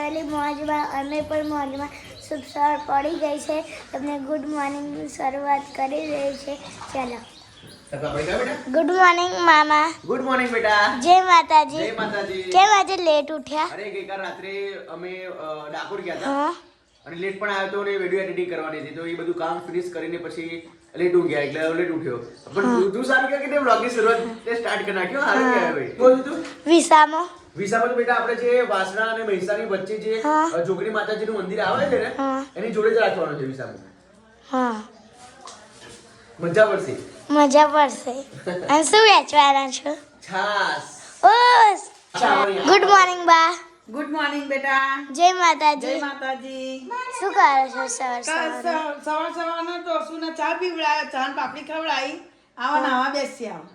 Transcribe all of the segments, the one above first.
Family મોજમાં, અમે પણ મોજમાં. શુભ સવાર પડી ગઈ છે, તમને ગુડ મોર્નિંગની શરૂઆત કરી રહી છે. ચાલો, ગુડ મોર્નિંગ મામા. ગુડ મોર્નિંગ બેટા. જય માતાજી. જય માતાજી. કેમ આજે લેટ ઉઠ્યા? અરે ગઈકાલ રાત્રે અમે ડાકોર ગયા હતા હા. અને લેટ પણ આવ્યો તો ને વિડિયો એડિટિંગ કરવાની હતી, તો એ બધું કામ ફિનિશ કરીને પછી લેટ ઊંઘ્યા, એટલે લેટ ઉઠ્યો. પણ તું સારું કે તે વ્લોગની શરૂઆત તે સ્ટાર્ટ કરી નાખ્યો. હારું કહેવાય ભાઈ. બોલ તું. વિસામો. વિસામાં તો બેટા આપણે જે વાસણા અને મહીસાની વચ્ચે જે જોગણી માતાજીનું મંદિર આવે છે ને એની જોડે જ રાખવાનું છે વિસામાં. હા, મજા પડશે. મજા પડશે. અને શું વેચવાના છો? છાસ. ઓ, ગુડ મોર્નિંગ બા. ગુડ મોર્નિંગ બેટા. જય માતાજી. જય માતાજી. શું કરો છો સવાર સવાર? સવારના તો શું ચા પીવડાય, ચા ને પાપડી ખવડાવી, આવા નાવા બેસી આવ.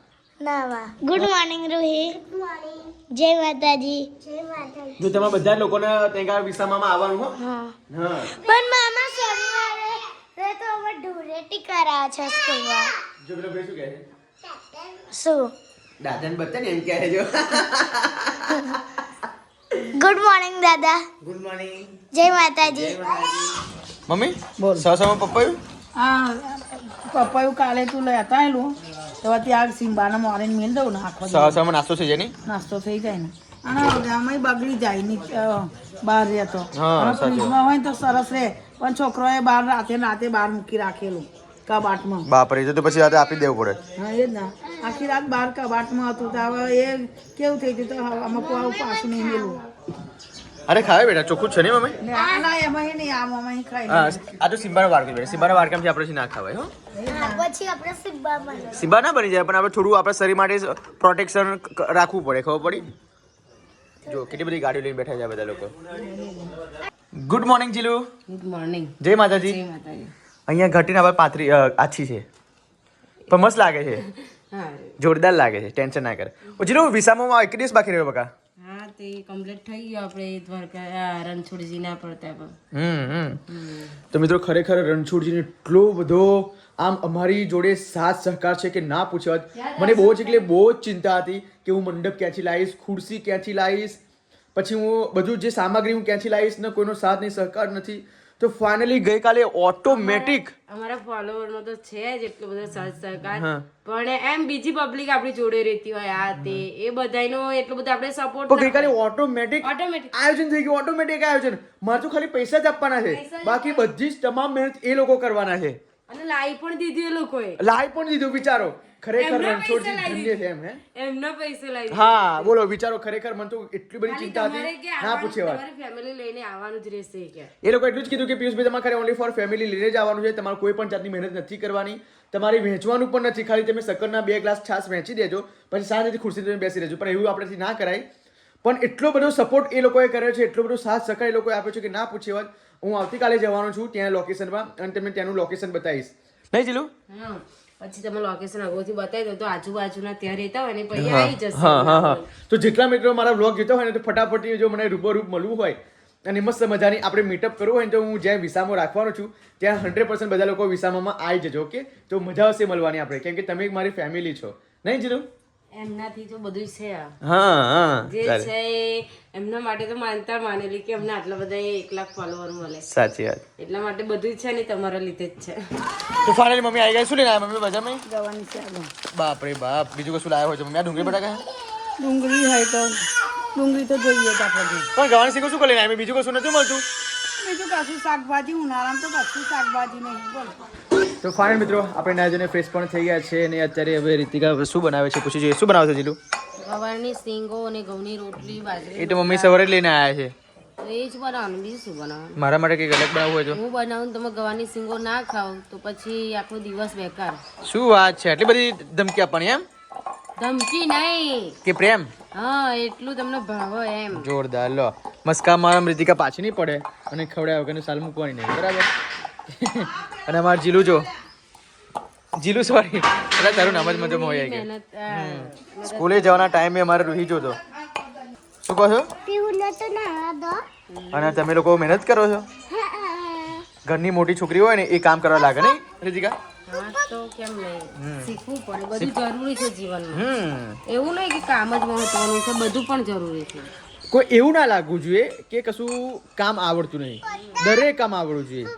નાવા. Good morning Ruhi. Good morning. જય માતાજી. જય માતાજી. જો તમે બધા લોકોને ત્યાં વિસામાં આવવાનું હો. હા. હા. પણ મામા શનિવારે તો અમે ધૂળેટી કરાવે છે સ્કૂલમાં. જો પેલો ભાઈ શું કહે છે? શું? દાદાને બતાને એમ કહે છે જો. ગુડ મોર્નિંગ દાદા. Good morning. જય માતાજી. મમ્મી બોલ. સાસામાં પપ્પાયું આ પપ્પાયું કાલે તું લઈ હતા એલું તો ત્યાં સિંબાના મોરીને મેળ દઉં ને આખો દિવસ સાસામાં નાસ્તો છે જેની. નાસ્તો થઈ જાય ને અને આમાં બગડી જાય ની બહાર રહેતો હા, અને સાચી ફ્રીજમાં હોય ને તો સરસ રહે, પણ છોકરોએ બહાર રાતે બહાર મૂકી રાખેલું કબાટમાં. બાપરે, તો પછી રાતે આપી દેવું પડે. હા એ જ ના, આખી રાત બહાર કબાટમાં હતું તો હવે એ કેવું થઈ ગયું તો આમાં આવું પાછું નહીં મેલું. અરે ખાવે બેટા, ચોખ્ખું જ છે ને મમ્મી. ને આના એમાં નહીં આમાં અહીં ખાઈ હા, આ તો સિમ્બાનો વાડકો બેટા. સિમ્બાના વાડકામાંથી આપણે ના ખવાય હો. પછી આપણે સિબ્બા બને. સિમ્બા ના બની જાય, પણ આપણે થોડું આપણા શરીર માટે પ્રોટેક્શન રાખવું પડે. ખબર પડી? જો કેટલી બધી ગાડીઓ લઈને બેઠા છે આ બધા લોકો. Good morning Jilu. Good morning. જય માતાજી. અહીંયા ઘટીને આપણે પાથરી આછી છે, પણ મસ્ત લાગે છે, હા જોરદાર લાગે છે. ટેન્શન ના કરે. જીલુ વિસામોમાં એક દિવસ બાકી રહ્યો બકા. હા તે કમ્પ્લીટ થઈ ગયો આપણે દ્વારકા રણછોડજીના પ્રતાપ. તો મિત્રો ખરેખર રણછોડજીને એટલો બધો આમ અમારી જોડે સાથ સહકાર છે કે ના પૂછો. મને બહુ જ એટલે બહુ જ ચિંતા હતી કે હું મંડપ ક્યાંથી લાવીશ, ખુરશી ક્યાંથી લાવીશ, પછી હું બધું જે સામગ્રી હું ક્યાંથી લાવીશ ને કોઈનો સાથ નહીં, સહકાર નથી. તો ફાઇનલી ગઈકાલે ઓટોમેટિક અમારા ફોલોવરનો તો છે જ એટલો બધો સાથ સહકાર, પણ એમ બીજી પબ્લિક આપણી જોડે રહેતી હોય આ તે એ બધાનો એટલો બધો આપણે સપોર્ટ. તો ગઈકાલે ઓટોમેટિક આયોજન થઈ ગયું. ઓટોમેટિક આયોજન. મારે તો ખાલી પૈસા જ આપવાના છે, બાકી બધી જ તમામ મહેનત એ લોકો કરવાના છે. અને લાઈ પણ દીધી એ લોકોએ. લાઈ પણ દીધું. વિચારો ખરેખર રણછોડજી ધન્ય છે એમ. હે એમના પૈસે લાવી. હા બોલો, વિચારો ખરેખર મને તો એટલી બધી ચિંતા હતી ના પૂછે વાત. તમારી ફેમિલી લઈને આવવાનું જ રહેશે કે એ લોકો એટલું જ કીધું કે પિયુષભાઈ તમારે ખાલી ઓનલી ફોર ફેમિલી લઈને જ આવવાનું છે, તમારે કોઈ પણ જાતની મહેનત નથી કરવાની, તમારે વહેંચવાનું પણ નથી, ખાલી તમે શક્કરના 2 ગ્લાસ છાશ વહેંચી દેજો, પછી શાંતિથી ખુરશી તમે બેસી રહેજો. પણ એવું આપણેથી ના કરાય. પણ એટલો બધો સપોર્ટ એ લોકોએ કર્યો છે, એટલો બધો સાથ સહકાર એ લોકોએ આપ્યો છે કે ના પૂછે વાત. હું આવતીકાલે જવાનો છું ત્યાં લોકેશનમાં અને તમને ત્યાંનું લોકેશન બતાવીશ. નહીં જીલું? હા, પછી તમે લોકેશન અગાઉથી બતાવી દો તો આજુબાજુના ત્યાં રહેતા હોય ને પછી આવી જશે. હા. તો જેટલા મિત્રો મારા વ્લોગ જોતા હોય ને તો ફટાફટ જો મને રૂબરૂ મળવું હોય અને મસ્ત મજાની આપણે મીટઅપ કરવું હોય ને તો હું જ્યાં વિસામો રાખવાનો છું ત્યાં 100% બધા લોકો વિસામામાં આવી જજો. ઓકે? તો મજા આવશે મળવાની આપણે, કેમ કે તમે મારી ફેમિલી છો. નહીં જીલું? એમનાથી તો બધું છે આ. હા જે છે એમના માટે તો માનતા માનેલી કે અમને આટલા બધા 1 લાખ ફોલોવર મળે. સાચી વાત. એટલા માટે બધું છે ને તમારા લીધે જ છે. તો ફાઇનલી મમ્મી આવી ગઈ. શું લઈને આવ્યા મમ્મી બજારમાં? જવાની છે આગળ. બાપ રે બાપ, બીજું કશું લાવ્યા હોય છે મમ્મી? આ ડુંગળી બટાકા. ડુંગળી હોય તો ડુંગળી તો જોઈએ જ આપણે. પણ ગવાની શીખો શું કરી લઈને બીજું કશું નથી મળતું. બીજું કશું શાકભાજી ઉનાળામાં તો કશું શાકભાજી નહીં. બોલ. તો ફાઇનલ મિત્રો આપણે નાજને ફ્રેશ પણ થઈ ગયા છે અને અત્યારે હવે રીતિકા શું બનાવે છે પૂછી જોઈએ. શું બનાવે છે જીલું? ગવારની સિંગો અને ઘઉંની રોટલી, બાજરી. એ તો મમ્મી સવારે જ લઈને આવ્યા છે. તો એ જ બનાવવાનું, બીજું શું બનાવવાનું? મારા માટે કંઈક અલગ બનાવવું હોય તો હું બનાવું તમે ગવાની સિંગો ના ખાવ તો પછી આખો દિવસ બેકાર. શું વાત છે? આટલી બધી ધમકી આપવાની એમ? ધમકી નહીં કે પ્રેમ? હા, એટલું તમને ભાવે એમ. જોરદાર. લો મસ્કામાં રીતિકા પાછી નહીં પડે અને ખવડાવ્યા વગર સાલ મૂકવાની નહીં. બરાબર? અને અમારું જીલું જો, જીલું સોરી તારું નામ જ મને હોય કે મહેનત સ્કૂલે જવાના ટાઈમે અમારે રૂહી જોતો. શું કહો છો? અને તમે લોકો મહેનત કરો છો? ઘરની મોટી છોકરી હોય ને એ કામ કરવા લાગે નહીં રીતિકા? હા તો કેમ નહીં, શીખવું પડે, બધું જરૂરી છે જીવનમાં. એવું નહીં કે કામ જ મહત્વનું છે, બધું પણ જરૂરી છે. કોઈ એવું ના લાગવું જોઈએ કે કશું કામ આવડતું નહીં. દરેક કામ આવડવું જોઈએ.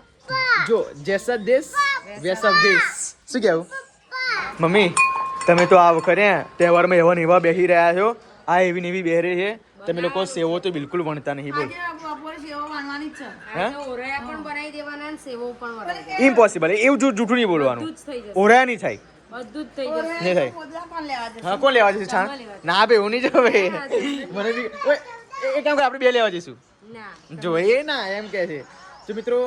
જો જેસા દેશ વેસા વેશ. શું કહેવું મમ્મી? તમે તો આ વખતે તહેવારમાં એવા ને એવા બેસી રહ્યા છો. આ એવી ને એવી બેહરી છે. તમે લોકો સેવો તો બિલકુલ વણતા નહીં. બોલ બપોરે સેવો વાનવાની જ છે. ઓરયા પણ બનાવી દેવાના અને સેવો પણ બનાવી ઇમ્પોસિબલ. એવું જૂઠું નહીં બોલવાનું. ઓરયા નહીં થાય. બધું જ થઈ જશે. નહીં થાય. પોદલા કોણ લેવા જશે? હા, કોણ લેવા જશે છાણ? ના બે એવું નહીં જવે. મને બી ઓય, એક કામ કર, આપણે બે લેવા જઈશું. ના જો એ ના એમ કહે છે. તો મિત્રો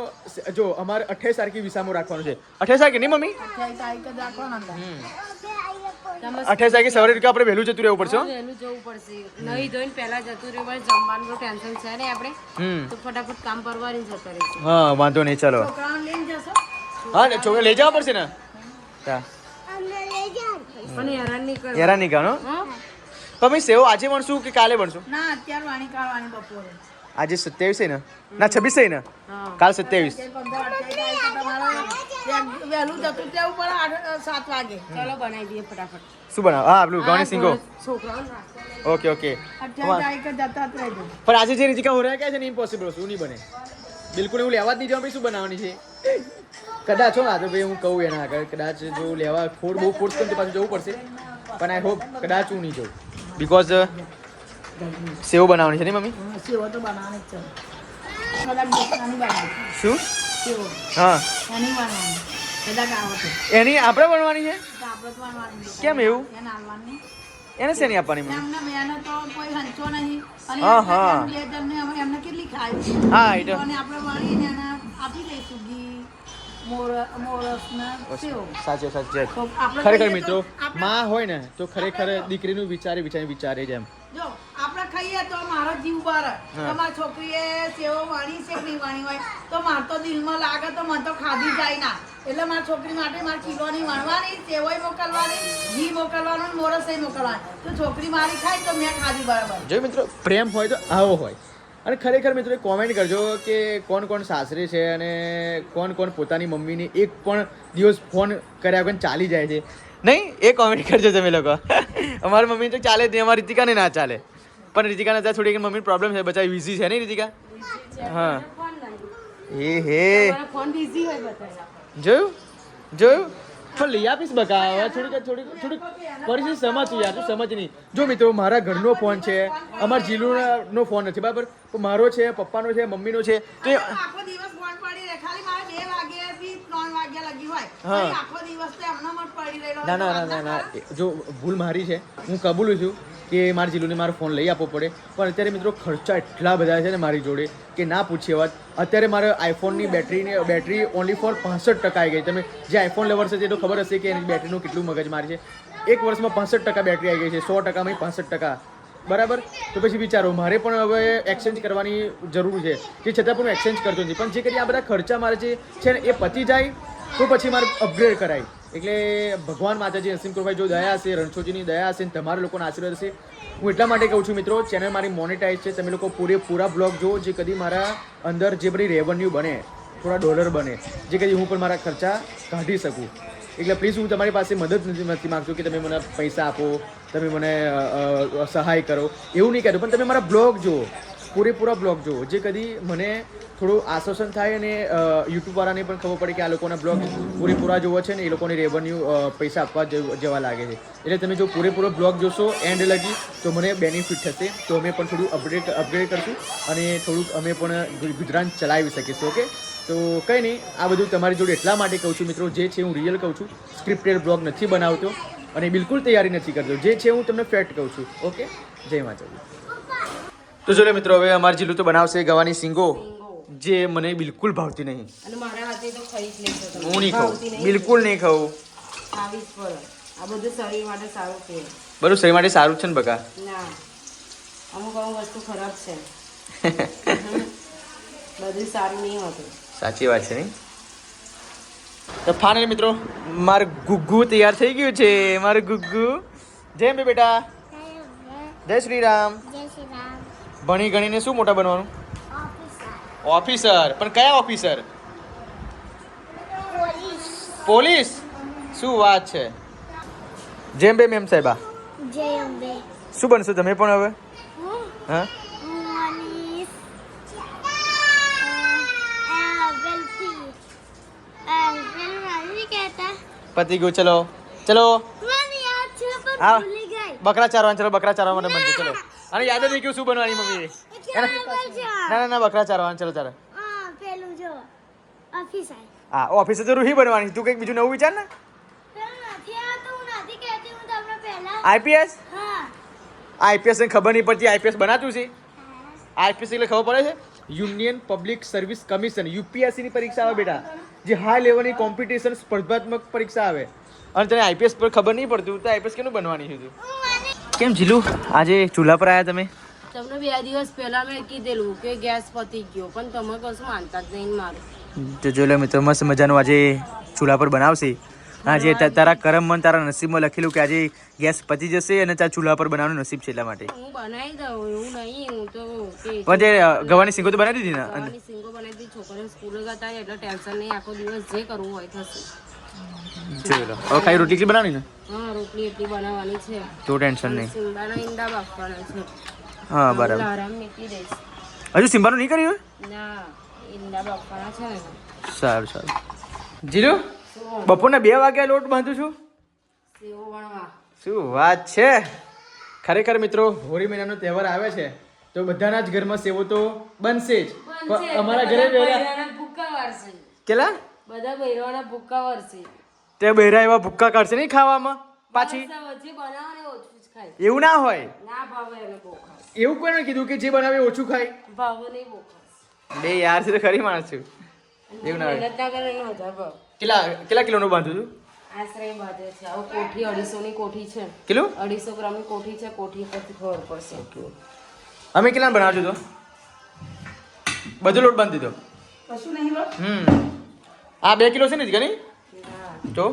જો અમારે 28 તારીખે વિસામો રાખવાનું છે. 28 તારીખે નહીં મમ્મી? 28 તારીખે જ રાખવાના હતા. 28 તારીખે સવારે આપણે વહેલું જતું રહેવું પડશે હો. વહેલું જવું પડશે. નહીં ધોઈને પહેલા જતું રહેવું પડે. જમવાનું ટેન્શન છે ને આપણે તો ફટાફટ કામ પરવારી જતા રહીશું. હા વાંધો નહીં. ચાલો. છોકરાઓને લઈને જશો? હા ને છોકરા લઈ જવા પડશે ને. હા, પણ હેરાન નહીં કર. હેરાન નહીં કરવાનો. તમે સેવો આજે ભણશું કે કાલે ભણશું? ના, અત્યારે વાણી કાઢવાની બપોરે. આજે 27 છે ને? ના 26 છે ને? કાલ 27. 15 તારીખે વહેલું જતું રહેવું પડે 7 વાગે. ચલો બનાવી દઈએ ફટાફટ. શું બનાવ? હા આપણું ઘઉંની સિંગો. છોકરાઓને રાખો. Okay okay. 28 તારીખે જતા જ રહેજો. પણ આજે જે રીતિકા હોરા કહે છે ને ઇમ્પોસિબલ. શું નહીં બને બિલકુલ. એવું લેવા જ નહીં જવા. શું બનાવવાની છે? કદાચ હો આ તો ભાઈ હું કહું એના આગળ કદાચ જો લેવા બહુ ફોર્સ કરીને પાછું જવું પડશે. પણ આઈ હોપ કદાચ હું નહીં જઉં. બિકોઝ સેવ બનાવવાની છે ને મમ્મી? સેવો તો બનાવવાની જ છે. કદાચ દોસ્તાની બનાવી. શું? સેવો હા, એની બનાવવાની. કદાચ આવડે એની આપણે બનવાની છે. તો આપણે તો બનાવવાની. કેમ એવું? એને આવવાની. એને શેની આપવાની મમ્મી? એમને બેને તો કોઈ હંચો નહીં. અને હા, હા. બે જણને હવે એમને કેટલી ખાય? હા, એ તો. અને આપણે વાળીને એને આપી દઈશું ઘી, મોરસના સેવ. સાચે સાચે. તો આપણે ખરેખર ખાઈએ મિત્રો તો આપણે- માં હોય ને તો ખરેખર દીકરીનું વિચારે જ એમ. જો આપણે ખાઈએ તો મારો જીવ બહાર. તમારી છોકરીએ સેવો વાણી છે કે નહીં વાણી હોય તો માર તો દિલમાં લાગે તો મને તો ખાધી જાય ના. એટલે મારી છોકરી માટે મારે કિલોની વણવાની, સેવોય મોકલવાની, ઘી મોકલવાનું, મોરસય મોકલવાની. તો છોકરી મારી ખાય તો મેં ખાધી બરાબર. જો મિત્રો પ્રેમ હોય તો આવો હોય. અને ખરેખર મિત્રો કોમેન્ટ કરજો કે કોણ કોણ સાસરે છે અને કોણ કોણ પોતાની મમ્મીને એક પણ દિવસ ફોન કર્યા વગર ચાલી જાય છે. નહીં એ કોમેન્ટ કરજો તમે લોકો. અમારી મમ્મી તો ચાલે જ નહીં. અમારી રીતિકાને ના ચાલે. પણ રીતિકાને ત્યાં થોડી મમ્મી પ્રોબ્લેમ છે. બચાવી વિઝી છે નહીં રીતિકા? હા. એ હે તમારો ફોન બિઝી હોય બતાવ્યા. જોયું પણ લઈ આપીશ બકા. હવે થોડીક પરિસ્થિતિ સમજતું યાર. તું સમજ નહીં. જો મિત્રો મારા ઘરનો ફોન છે, અમારા જીલુનો ફોન નથી બરાબર. તો મારો છે, પપ્પાનો છે, મમ્મીનો છે. તો આખો દિવસ ફોન પડી રહે. ખાલી મારે 2 વાગ્યાથી 3 વાગ્યા લગી હોય. હા. પછી આખો દિવસ તો એમનામ જ પડી રહેલો હોય. ના જો ભૂલ મારી છે. હું કબૂલું છું કે મારા જીલુને મારો ફોન લઈ આપવો પડે. પણ અત્યારે મિત્રો ખર્ચા એટલા બધા છે ને મારી જોડે કે ના પૂછીએ વાત. અત્યારે મારે આઈફોનની બેટરી ઓનલી ફોર 65% આવી ગઈ. તમે જે આઈફોન લવર છે તે તો ખબર હશે કે એની બેટરીનું કેટલું મગજમારી છે. એક વર્ષમાં 65% બેટરી આવી ગઈ છે. 100%માં 65%. બરાબર. તો પછી વિચારો મારે પણ હવે એક્સચેન્જ કરવાની જરૂર છે. તે છતાં પણ હું એક્સચેન્જ કરતો નથી. પણ જે કરી આ બધા ખર્ચા મારે છે ને એ પતી જાય તો પછી મારે અપગ્રેડ કરાય. એટલે ભગવાન માતાજી નસીમ કૃપાઈ જો દયા હશે, રણછોડજીની દયા હશે, તમારા લોકોનો આશીર્વાદ હશે. હું એટલા માટે કહું છું મિત્રો ચેનલ મારી મોનેટાઈઝ છે. તમે લોકો પૂરેપૂરા બ્લોગ જુઓ. જે કદી મારા અંદર જે બધી રેવન્યુ બને, થોડા ડોલર બને, જે કદી હું પણ મારા ખર્ચા કાઢી શકું. એટલે પ્લીઝ હું તમારી પાસે મદદ નથી માગતો કે તમે મને પૈસા આપો, તમે મને સહાય કરો, એવું નહીં કહેતો. પણ તમે મારા બ્લોગ જુઓ, પૂરેપૂરા બ્લોગ જુઓ. જે કદી મને થોડું આશ્વાસન થાય અને યુટ્યુબવાળાને પણ ખબર પડે કે આ લોકોના બ્લોગ પૂરેપૂરા જોવો છે ને એ લોકોને રેવન્યુ પૈસા આપવા જેવા લાગે છે. એટલે તમે જો પૂરેપૂરો બ્લોગ જોશો એન્ડ લગી તો મને બેનિફિટ થશે. તો અમે પણ થોડું અપગ્રેડ કરશું અને થોડુંક અમે પણ ગુજરાન ચલાવી શકીશું. ઓકે. તો કંઈ નહીં, આ બધું તમારી જોડે એટલા માટે કહું છું મિત્રો. જે છે હું રિયલ કહું છું. સ્ક્રિપ્ટેડ બ્લોગ નથી બનાવતો અને બિલકુલ તૈયારી નથી કરતો. જે છે હું તમને ફેક્ટ કહું છું. ઓકે. જય માતાજી. તો ચલો મિત્રો હવે અમારી જીલું તો બનાવશે ગવાની સિંગો, જે મને બિલકુલ ભાવતી નહીં. અને મારા હાથે તો ખાઈ જ નહીં શકો. હું નહીં ખાઉં, બિલકુલ નહીં ખાઉં. ખાવી જ પડે. આ બધું શરીર માટે સારું છે. બધું શરીર માટે સારું છે ને બકા? ના, અમુક વસ્તુ ખરાબ છે. બધું સારું નહીં હોતું. સાચી વાત છે નહીં? તો ફાઇનલી મિત્રો મારું ગુગ્ગુ તૈયાર થઈ ગયું છે. મારું ગુગ્ગુ. જય અંબે બેટા. જય શ્રી રામ. ભણી ગણીને શું મોટા બનવાનું? ઓફિસર. પણ કયા ઓફિસર? પોલીસ. શું વાત છે. જય અંબે મેમ સાહેબા. જય અંબે. શું બનશો તમે પણ હવે? હા પતી ગયું. ચલો ચલો મને યાદ છે પણ આ ભૂલી ગઈ. બકરા ચારવાનું. ચલો બકરા ચારવા મને મન છે. ચલો અને યાદ જ નહીં કે શું બનવાની મમ્મી. ના બકરા ચારવાનું. ચલો ચાલો. હા પેલું જો ઓફિસ આઈ. હા ઓફિસે તો રૂહી બનવાની. તું કંઈક બીજું નવું વિચાર ને. પેલું નથી આ તો હું નથી કહેતી હું તમને પહેલા. આઈપીએસ હા આઈપીએસ ને ખબર નહીં પડતી. આઈપીએસ બનાતું છે. આઈપીએસ એટલે ખબર પડે છે union public service commission. UPSC ની પરીક્ષા આવે બેટા, જે હાઈ લેવલની કોમ્પિટિશન સ્પર્ધાત્મક પરીક્ષા આવે. અને તને આઈપીએસ પર ખબર નહીં પડતું તો આઈપીએસ કેનું બનવાની છે તું? કેમ જીલું આજે ચૂલા પર આવ્યા તમે? તમને 2 દિવસ પહેલા મેં કીધેલું કે ગેસ પતી ગયો, પણ તમે કશું માનતા જ નહીં મારું. તો જો લે મિત્રો મસ્ત મજાનું આજે ચૂલા પર બનાવશે. આજે તારા કરમમાં તારા નસીબમાં લખેલું કે આજે ગેસ પતી જશે અને તારા ચૂલા પર બનાવવાનું નસીબ છે એટલા માટે. હું બનાવી દઉં એવું નહીં. હું તો કે પણ તે ગવાની સિંગો તો બનાવી દીધી ને? ગવાની સિંગો બનાવી દીધી. છોકરીઓ સ્કૂલે જતા હોય એટલે ટેન્શન નહીં. આખો દિવસ જે કરવું હોય થશે. ચલો હવે ખાલી રોટલી એટલી બનાવવાની ને? હા રોટલી એટલી બનાવવાની છે. તો ટેન્શન નહીં. સિંબાના ઈંડા બાફવાના છે. હા બરાબર. આરામ મેકી દઈશ. હજુ સિમ્બાનું નહીં કર્યું? ના ઈંડા બાફવાના છે ને. સારું સારું. જીલુ બપોરના 2 વાગ્યા લોટ બાંધું છું. સેવો વણવા. શું વાત છે. ખરેખર મિત્રો હોળી મહિનાનો તહેવાર આવે છે તો બધાના જ ઘરમાં સેવો તો બનશે જ. પણ અમારા ઘરે બૈરાના ભૂક્કા વારશે. કેલા બધા બૈરાના ભૂક્કા વારશે. તે બહેરા એવા ભૂક્કા કાઢશે નહીં ખાવામાં પાછી. વચ્ચે બનાવને ઓછું જ ખાય. એવું ના હોય. ના ભાવે એને બહુ ખાય. એવું કોણે કીધું કે જે બનાવે ઓછું ખાય? ભાવે નહીં બહુ ખાય. બે યાર છે તો ખરી માણસ છું. એવું ના હોય. મહેનત ના કરે એને વધારે ભાવ. કેટલા કિલોનું બાંધું છું? આશરે બાજે છે. આવું કોઠી 250 ની કોઠી છે. કિલો 250 ગ્રામની કોઠી છે. કોઠી પરથી ખબર પડશે. અમે કેટલા બનાવજો તો બધો લોટ બાંધી દીધો? કશું નહીં લો. આ 2 કિલો છે ને જ નહીં ના તો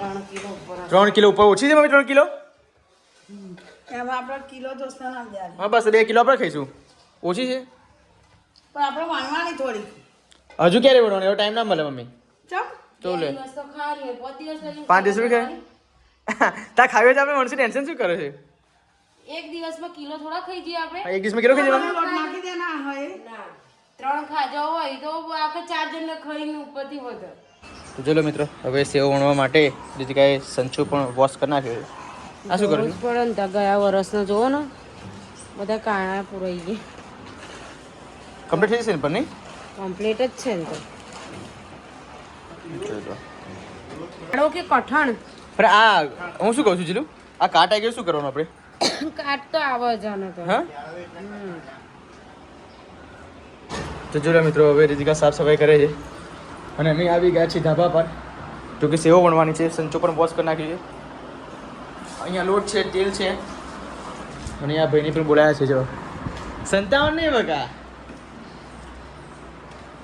3 કિલો ઉપર 3 કિલો ઉપર ઓછી છે મમ્મી? 3 કિલો એમાં આપણે કિલો દોસ્તને નામ દે. હા બસ 2 કિલો આપણે ખાઈશું. ઓછી છે પણ આપણે વાણવાની થોડી. હજુ ક્યારે બનાવવાની? એવો ટાઈમ ના મળે મમ્મી. ચમ તો લે દિવસ તો ખાલી 5 દિવસ લગી 5 દિવસ બી ખાય. તા ખાવી તો આપણે મળશે. ટેન્શન શું કરે છે? એક દિવસમાં કિલો થોડા ખાઈ જઈએ આપણે. એક દિવસમાં કિલો ખાઈ જવાનું? લોટ નાખી દે ના હોય. ના 3 ખાજા હોય તો આખા 4 જણને ખાઈને ઉપરથી વધે. તો ચલો મિત્રો હવે સેવ વણવા માટે રીતિકાએ સંચો પણ વોશ કરી નાખ્યો. આ શું કરું? પડે ને ત્યાં ગયા વર્ષનો જોવો ને બધા કાણા પુરાઈ ગયા. કમ્પ્લીટ થઈ જશે ને પણ નહીં? કમ્પ્લીટ જ છે ને તો. કાઢો કે કઠણ? પણ આ હું શું કહું છું જીલું, આ કાટ આવી ગયો શું કરવાનું આપણે? કાટ તો આવે જ આને તો. હા તો જોડે મિત્રો હવે રીતિકા સાફ સફાઈ કરે છે અને અમે આવી ગયા છીએ ધાબા પર. જો કે સેવો વણવાની છે. સંચો પણ વોશ કરી નાખ્યું છે. અહીંયા લોટ છે, તેલ છે અને આ ભાઈને પણ બોલાયા છે. જો 57 નહીં બકા.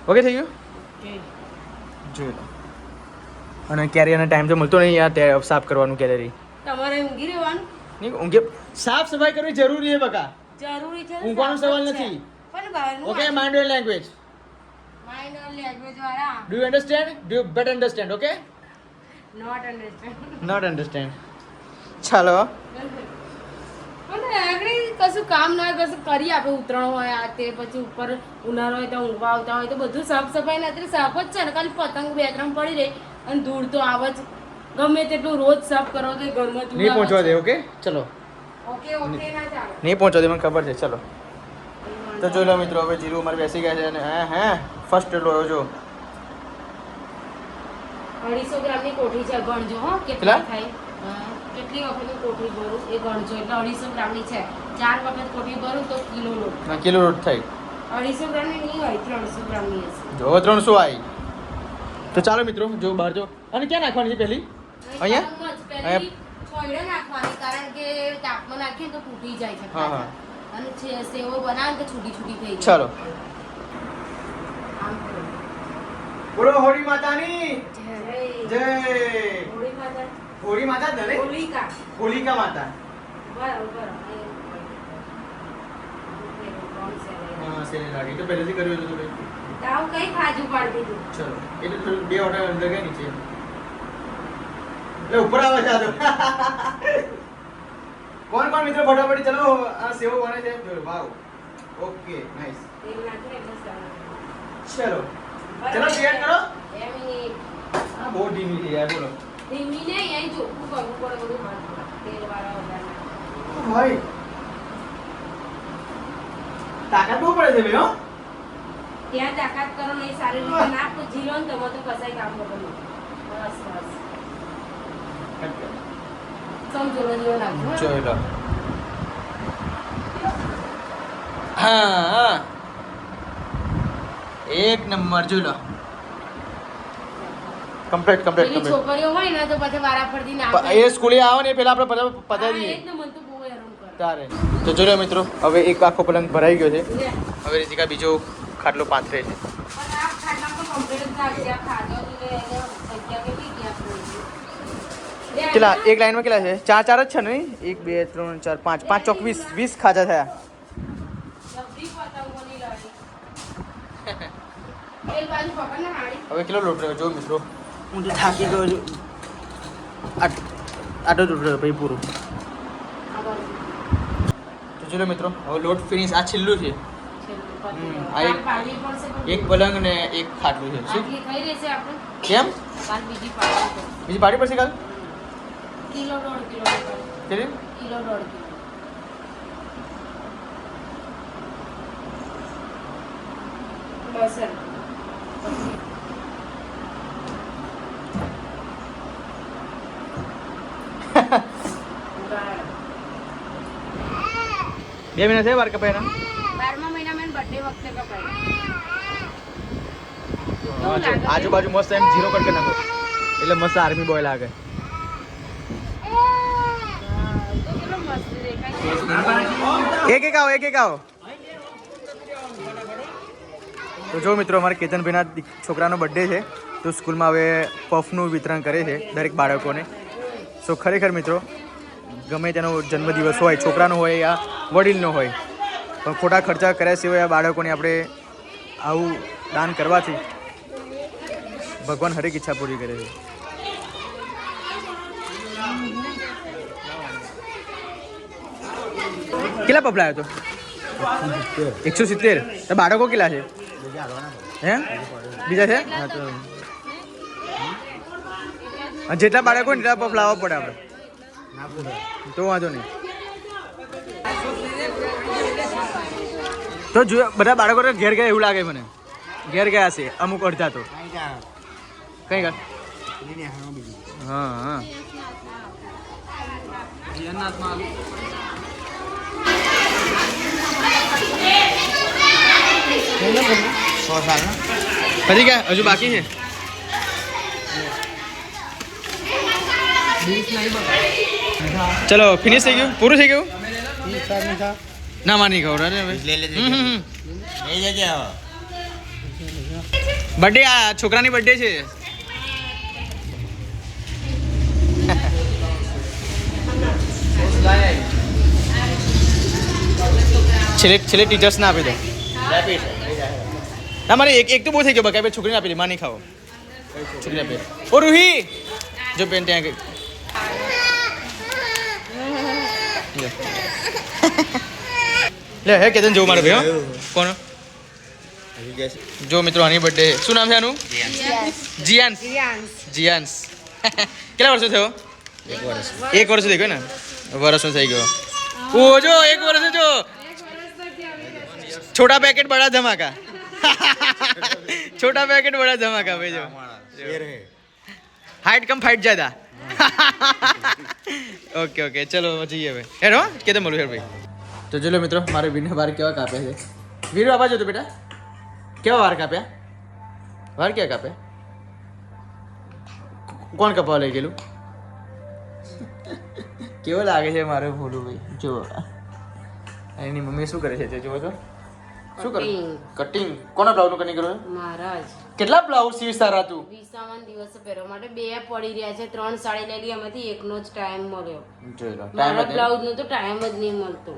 ઓકે થઈ ગયું? જોઈ લો. અને કેરીનો ટાઈમ તો મળતો નહીં યાર સાફ કરવાનું. કેરી તમારે ઊંઘી રહેવાનું? નહીં ઊંઘે. સાફ સફાઈ કરવી જરૂરી છે બકા. જરૂરી છે. ઊંઘવાનો સવાલ નથી. પણ બહારનું okay mind your language. Minor language વાળા Do you understand? Do you better understand? Okay? Not understand. Not understand. ચાલો. પણ આગળ કશું કામ ના હોય કશું કરી આપે. ઉતરાણ હોય આ તે પછી ઉપર ઉનાળો હોય તો ઊંઘવા આવતા હોય તો બધું સાફ સફાઈ ને અત્યારે સાફ જ છે ને. ખાલી પતંગ 2-3 પડી રહી અને ધૂળ તો આવે જ. ગમે તેટલું રોજ સાફ કરો તો ઘરમાં ધૂળ નહીં પહોંચવા દે. ઓકે ચલો. ઓકે ઓકે ના ચાલે. નહીં પહોંચવા દે મને ખબર છે. ચલો તો જોઈ લો મિત્રો હવે જીરું અમારે બેસી ગયા છે અને હે ફર્સ્ટ લો જો 250 ગ્રામની કોઠી છે. ગણજો હો કેટલા થાય. કેટલી વખત કોઠી ભરું એ ગણજો. એટલે 250 ગ્રામની છે. 4 વખત કોઠી ભરું તો કિલો લોટ. કિલો રોટ થાય. 250 ગ્રામની નહીં હોય 300 ગ્રામની હશે. જો 300 આવી. તો ચાલો મિત્રો જો બહાર જો. અને ક્યાં નાખવાની છે પહેલી? અહીંયા છોયડે નાખવાની કારણ કે તાપમાં નાખીએ તો તૂટી જાય છે. હા હા અને સેવો બનાવે તો છૂટી છૂટી થઈ જાય. ચાલો. આમ કરો. બોલો હોળી માતાની જય જય. હોળી માતા. હોળી માતા જ ને? હોલિકા. હોલિકા માતા. બરાબર. હા સેને લાગી તો પહેલેથી કર્યું હતું ભાઈ. તાવ કઈ ખાજુ પાડી દીધું. ચલો એટલે થોડું 2 ઓર્ડર અંદર ગયા નીચે એટલે ઉપર આવે છે આ તો. કોણ કોણ મિત્રો ફટાફટ ચલો આ સેવો બને છે. વાવ ઓકે નાઈસ. તેલ નાખીને એટલે સારું. ચલો ચલો શેર કરો. 2 મિનિટ. આ બહુ ધીમી છે યાર બોલો ધીમી ને અહીં ચોખ્ખું કરવું પડે બધું માથું તેલવાળા વગરના ભાઈ તાકાત બહુ પડે છે ભાઈ હો ત્યાં તાકાત કરો નહીં સારી રીતે ના જીરો ને તમે તો કસાઈ કામ વગર બસ બસ સમજો જેવો નાખજો ચલો હા એક નંબર જો લો કમ્પ્લીટ પેલી છોકરીઓ હોય ને તો પછી વારા ફરતી ના એ સ્કૂલે આવો ને પેલા આપણે પતાવી દઈએ એટલે મને તો બહુ હેરાન કરે તારે તો ચલો મિત્રો હવે એક આખો પલંગ ભરાઈ ગયો છે હવે રીતિકા બીજો ખાટલો પાથરે છે પણ આ ખાટલા તો કમ્પ્લીટ જ લાગશે આ ખાટલો તો એને સંખ્યા કેટલી ગયા કેટલા એક લાઈનમાં કેટલા છે ચાર જ છે ને 1 2 3 4 5 5 ચોક 20 ખાજા થયા જબરી પતંગોની લડી પેલ બાજુ પકડ ને હાડી હવે કેટલો લોટ રહ્યો જો મિત્રો હું તો થાકી ગયો છું આટલો લોટ રહ્યો ભાઈ પૂરું તો ચલો મિત્રો હવે લોટ ફિનિશ આ છેલ્લું છે આ એક પલંગ ને એક ખાટલું છે શું આટલી થઈ રહેશે આપણે કેમ કાલ બીજી પાડી બીજી પાર્ટી પડશે કાલ કિલો 1.5 કિલો કેટલી કિલો 1.5 કિલો બસ સર 2 મહિના છે વાર કપાયના 12મા મહિનામાં બર્થડે વખતે કપાય આજુબાજુ મસ્ત એમ ઝીરો કટ કરી નાખો એટલે મસ્ત આર્મી બોય લાગે તો કેટલો મસ્ત દેખાય એક એક આવો તો જો મિત્રો અમારે કેતનભાઈના છોકરાનો બર્થડે છે તો સ્કૂલમાં હવે પફનું વિતરણ કરે છે દરેક બાળકોને સો ખરેખર મિત્રો ગમે તેનો જન્મદિવસ હોય છોકરાનો હોય યા વડીલનો હોય પણ ખોટા ખર્ચા કર્યા સિવાય આ બાળકોને આપણે આવું દાન કરવાથી ભગવાન હરેક ઈચ્છા પૂરી કરે છે કેટલા પપ લાવ્યો તો 170 તો બાળકો કેટલા છે હે બીજા છે જેટલા બાળકો ને એટલા પપ લાવવા પડે આપણે તો વાંધો નહીં તો જો બધા બાળકો તો ઘેર ગયા એવું લાગે મને ઘેર ગયા છે અમુક અડધા તો કઈ ગા હા હા પછી ગયા હજુ બાકી છે ચલો ફિનિશ થઈ ગયું પૂરું થઈ ગયું ના માની ખબર અરે બર્થડે આ છોકરાની બર્થડે છે છેલ્લે ટીચર્સ ના આપી દો ના મારે એક તો બહુ થઈ ગયો બકાઈ છોકરીને આપી દે માની ખાઓ છોકરીને આપી ઓ રૂહી જો પેન ત્યાં ગઈ લે હે કેતન જો મારો ભાઈ કોણ જો મિત્રો આની બર્થડે શું નામ છે આનું જીયાન્સ જીયાન્સ કેટલા વર્ષો થયો 1 વર્ષ થઈ ગયો ને વર્ષનો થઈ ગયો ઓ જો 1 વર્ષ જો छोटा पैकेट बड़ा धमाका छोटा पैकेट बड़ा धमाका भाई जो हाइट कम फाइट ज्यादा ओके ओके चलो જઈએ હવે હેરો કેતે મળું હેર ભાઈ તો ચલો મિત્રો મારે વિને વાર કેવા કાપે છે વીર આવા જો તો બેટા કેવા વાર કાપ્યા વાર ક્યાં કાપ્યા કોણ કપાવા લઈ ગયેલું કેવો લાગે છે મારો ભોલું ભાઈ જો એની મમ્મી શું કરે છે તે જોવો છો શું કરે કટિંગ કોના બ્લાઉઝ નું કટિંગ કરો મહારાજ કેટલા બ્લાઉઝ સીવી સારા તું 20 દિવસ પહેરવા માટે 2 પડી રહ્યા છે 3 સાડી લઈ લી એમાંથી એકનો જ ટાઈમ મળ્યો જોઈ લો મારા બ્લાઉઝ નો તો ટાઈમ જ નહીં મળતો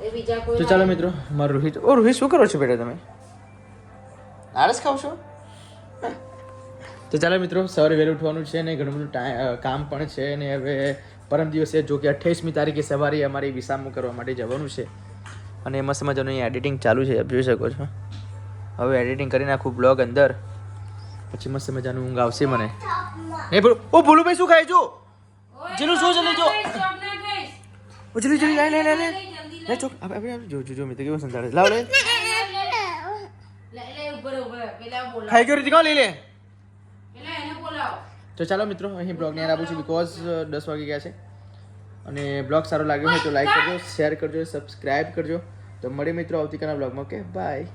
એ બીજા કોઈ તો ચાલો મિત્રો મારો રોહિત શું કરો છો બેટા તમે આરસ ખાવ છો તો ચાલો મિત્રો સવારે વહેલું ઉઠવાનું છે ને ઘણું બધું કામ પણ છે ને હવે પરમ દિવસે જો કે 28મી તારીખે સવારે અમારી વિસામું કરવા માટે જવાનું છે અને મસ્ત મજાનું એડિટિંગ ચાલુ છે આપ જોઈ શકો છો હવે એડિટિંગ કરી નાખું બ્લોગ અંદર પછી મસ્ત મજાનું ઊંઘ આવશે મને. નહીં બોલું ઓ બોલું ભાઈ શું ખાય જો જેનું શું જલ્દી જો ઓ જલ્દી લે ચોક આપણે જો જો મિત્ર કેવો સંતાડે લાવ લે ખાઈ ગયો રીતિકા લઈ લે. તો ચાલો મિત્રો અહીં બ્લોગને યાર આપું છું બીકોઝ 10 વાગી ગયા છે અને બ્લોગ સારો લાગ્યો હોય તો લાઈક કરજો, શેર કરજો, સબસ્ક્રાઇબ કરજો. તો મળીએ મિત્રો આવતીકાલના બ્લોગમાં. Okay bye.